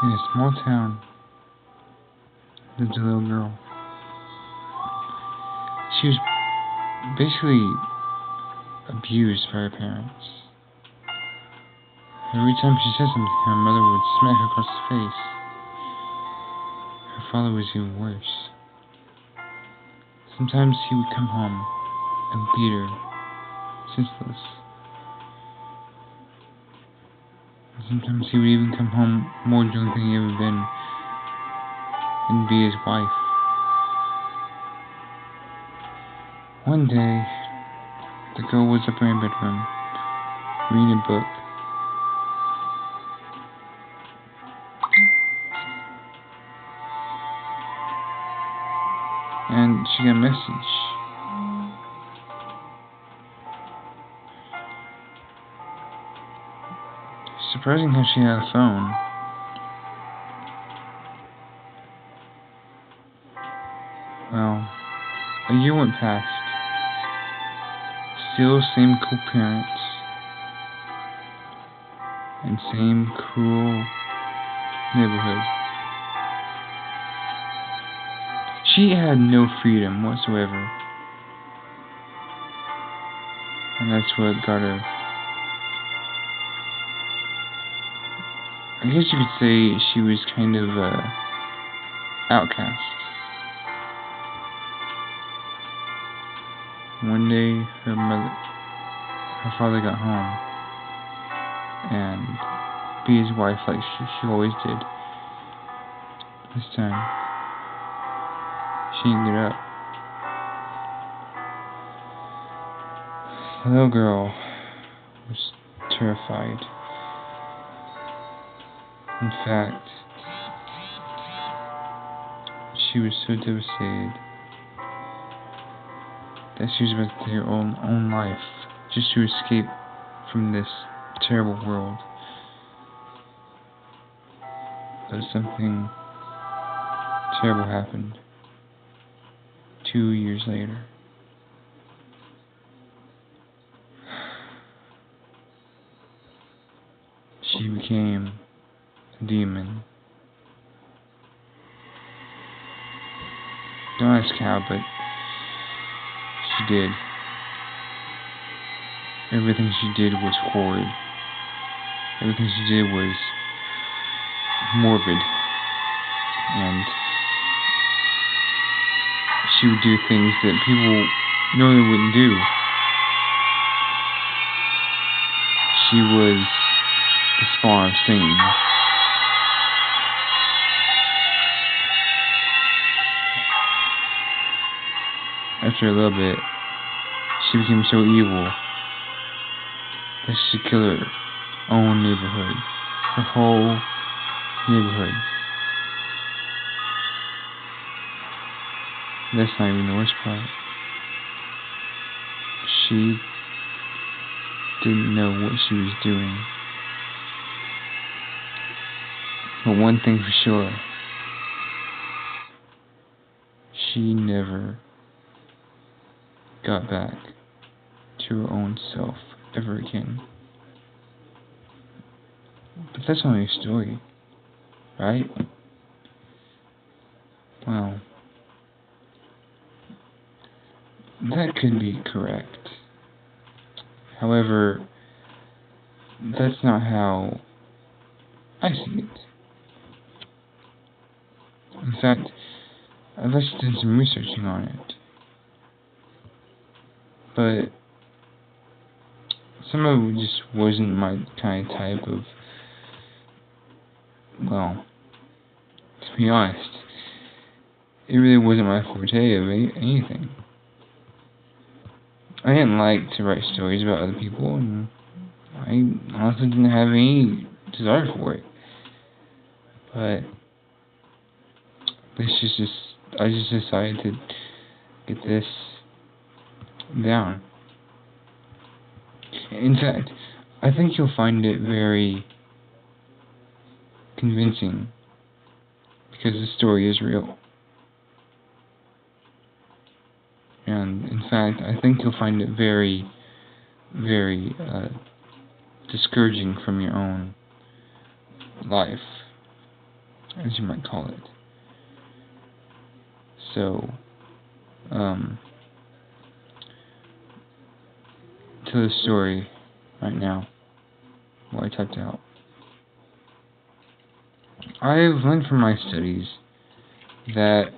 In a small town lived a little girl. She was basically abused by her parents. Every time she said something, her mother would smack her across the face. Her father was even worse. Sometimes he would come home and beat her senseless. Sometimes he would even come home more drunk than he ever been and be his wife. One day, the girl was up in her bedroom, reading a book. And she got a message. Surprising how she had a phone. Well, a year went past. Still same cool parents. And same cruel neighborhood. She had no freedom whatsoever. And that's what got her. I guess you could say she was kind of outcast. One day, her father got home and beat his wife like she always did. This time, she didn't get up. The little girl was terrified. In fact, she was so devastated that she was about to take her own life just to escape from this terrible world. But something terrible happened 2 years later. She became a demon. Don't ask how, but she did. Everything she did was horrid. Everything she did was morbid. And she would do things that people normally wouldn't do. She was the spawn of Satan. After a little bit, she became so evil that she killed her own neighborhood. Her whole neighborhood. That's not even the worst part. She didn't know what she was doing. But one thing for sure, she never got back to her own self ever again. But that's only a story, right? Well, that could be correct. However, that's not how I see it. In fact, I've actually done some researching on it. But some of it just wasn't my kind of type of, well, to be honest, it really wasn't my forte of anything. I didn't like to write stories about other people, and I honestly didn't have any desire for it. But I just decided to get this down. In fact, I think you'll find it very convincing because the story is real. And in fact, I think you'll find it very, very discouraging from your own life. as you might call it. So, to the story right now, what I typed out. I've learned from my studies that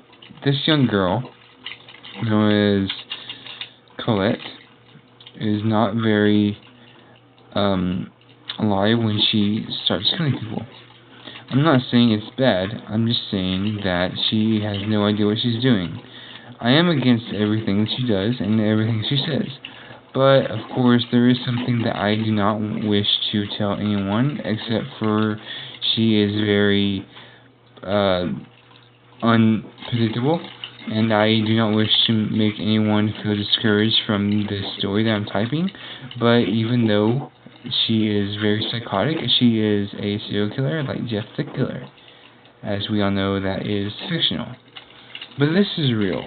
this young girl, known as Colet, is not very alive when she starts killing people. I'm not saying it's bad, I'm just saying that she has no idea what she's doing. I am against everything she does and everything she says. But, of course, there is something that I do not wish to tell anyone, except for she is very unpredictable, and I do not wish to make anyone feel discouraged from this story that I'm typing. But even though she is very psychotic, she is a serial killer like Jeff the Killer. As we all know, that is fictional. But this is real.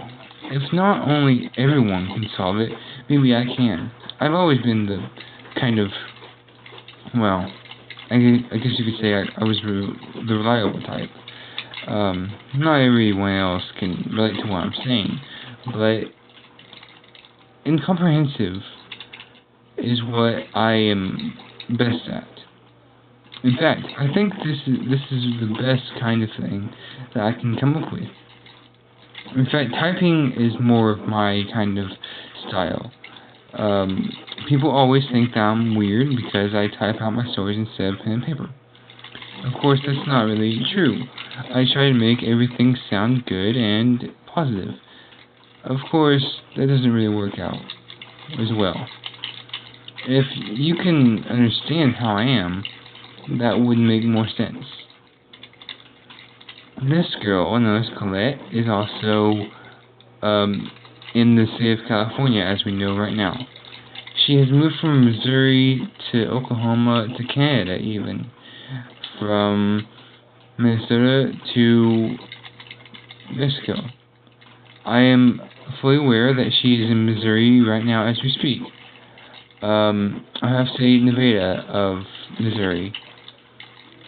If not only everyone can solve it, maybe I can. I've always been the kind of, well, I guess you could say I was the reliable type. Not everyone else can relate to what I'm saying, but incomprehensive is what I am best at. In fact, I think this is the best kind of thing that I can come up with. In fact, typing is more of my kind of style. People always think that I'm weird because I type out my stories instead of pen and paper. Of course, that's not really true. I try to make everything sound good and positive. Of course, that doesn't really work out as well. If you can understand how I am, that would make more sense. This girl, known as Colet, is also in the state of California, as we know right now. She has moved from Missouri to Oklahoma to Canada, even. From Minnesota to Mexico. I am fully aware that she is in Missouri right now as we speak. I have to say Nevada of Missouri.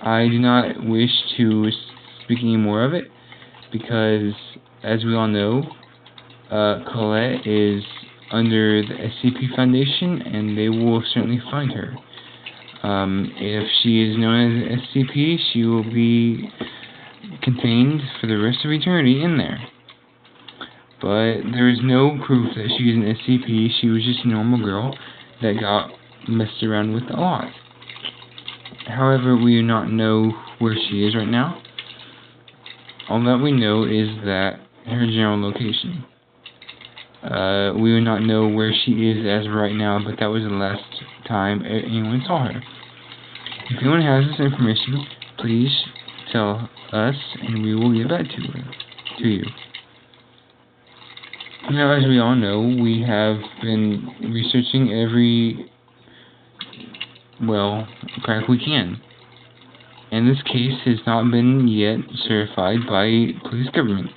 I do not wish to speak any more of it because, as we all know, Colet is under the SCP Foundation, and they will certainly find her. If she is known as SCP, she will be contained for the rest of eternity in there. But there is no proof that she is an SCP. She was just a normal girl that got messed around with a lot. However, we do not know where she is right now. All that we know is that her general location. We do not know where she is as of right now, but that was the last time anyone saw her. If anyone has this information, please tell us, and we will get back to you. Now, as we all know, we have been researching every, crack we can. And this case has not been yet certified by police government.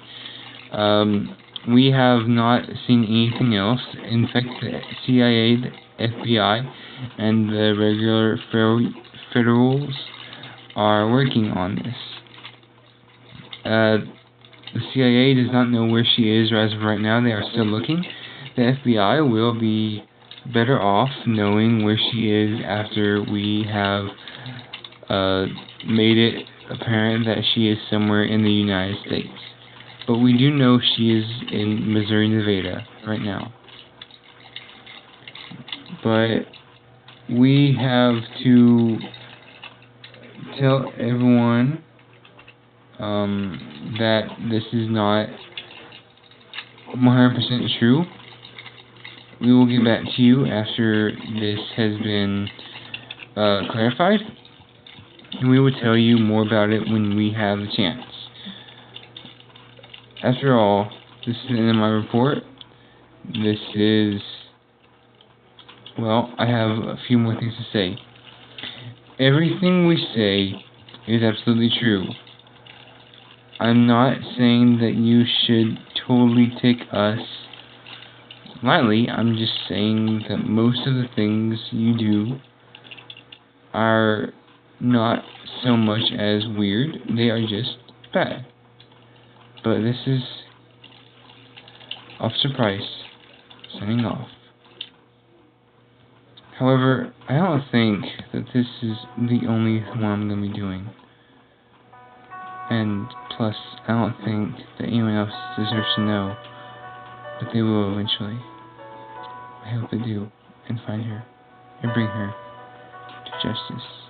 We have not seen anything else. In fact, the CIA, the FBI, and the regular federals are working on this. The CIA does not know where she is as of right now. They are still looking. The FBI will be better off knowing where she is after we have made it apparent that she is somewhere in the United States. But we do know she is in Missouri, Nevada right now. But we have to tell everyone that this is not 100% true. We will get back to you after this has been clarified, and we will tell you more about it when we have the chance. After all, this is the end of my report. This is, I have a few more things to say. Everything we say is absolutely true. I'm not saying that you should totally take us lightly. I'm just saying that most of the things you do are not so much as weird. They are just bad. But this is Officer Price signing off. However, I don't think that this is the only one I'm going to be doing. And plus, I don't think that anyone else deserves to know, but they will eventually. I hope they do, and find her, and bring her to justice.